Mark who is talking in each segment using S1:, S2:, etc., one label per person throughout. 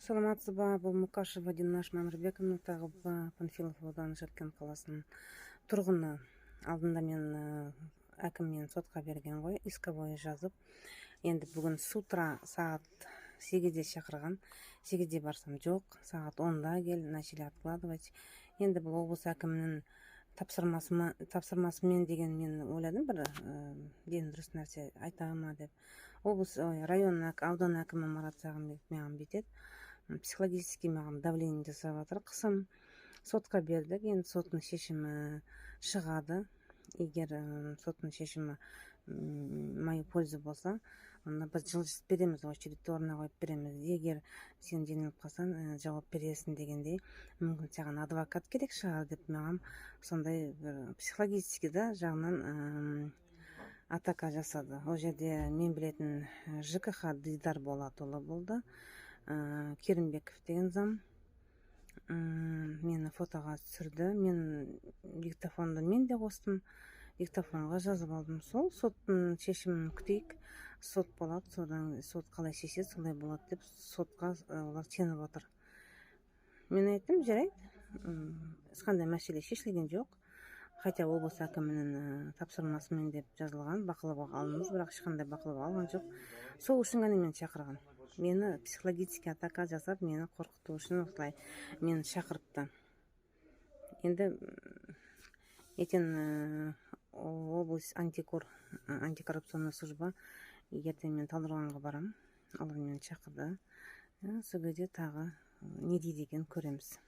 S1: Саламатсызбы, бул Мукашева Динаш Мамырбековна, тагы Панфилов ауданы Жаркент каласынын тургуну. Алдында мен аким мени сотко берген ғой, исковой жазып. Енді бүгін с утра саат 8-де шақырған. 8-де барсам жоқ, саат 10-да кел, начали откладывать. Енді бұл облыс әкімінің тапсырмасымен деген мен ойладым, бір ден дұрыс нәрсе айтама деп. Облыс район аудан әкімі Марат Сағынбеков маған бүйтеді, психологически маған давление жасап жатыр, қысым. Сотқа бердік, енді соттың шешімі шығады. Егер соттың шешімі мою пользу болса, онда біз жылжытып береміз, очередьті орнына қойып береміз. Егер сен жеңіліп қалсаң жауап бересің дегендей, мүмкін саған адвокат керек шығар деп маған сондай психологически да жағынан атака жасады. Ол жерде мен білетін ЖКХ Дидар Болатұлы болды, Керімбеков деген зам мені фотоға түсірді. Мен диктофонды мен де қостым, диктофонға жазып алдым. Сол соттың шешімін күтейік, сот болады, содан сот қалай шешеді солай болады деп сотқа олар сеніп отыр. Мен айттым, жарайды, ешқандай мәселе шешілген жоқ, хотя облыс әкімінің тапсырмасымен деп жазылған, бақылауға алыңыз, бірақ ешқандай бақылауға алған жоқ. Сол үшін ғана мені шақырған. Мені психологически атака жасап, мені қорқыту үшін осылай мені шақырыпты. Енді ертең облыс антикоррупционный служба ертең мен Талдықорғанға барам, олар мені шақырды. Сол кезде тағы не дейді екен көреміз.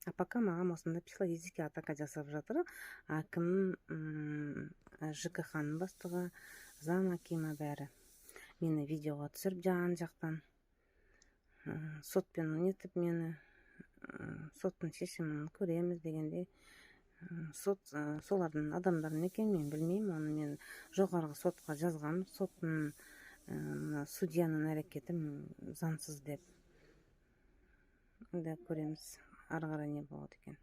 S1: А пока маған осында психологически атака жасап жатыр. Әкім, ЖКХ-ның бастығы, зам акимі бәрі. Мені видеоға түсіріп жан-жақтан сотпен нетіп мені, соттың шешімін көреміз дегенде, сот солардың адамдарын екен, мен білмеймін, оны мен жоғарғы сотқа жазғам, соттың судьяның әрекеті заңсыз деп. Көреміз ары қарай не болады екен.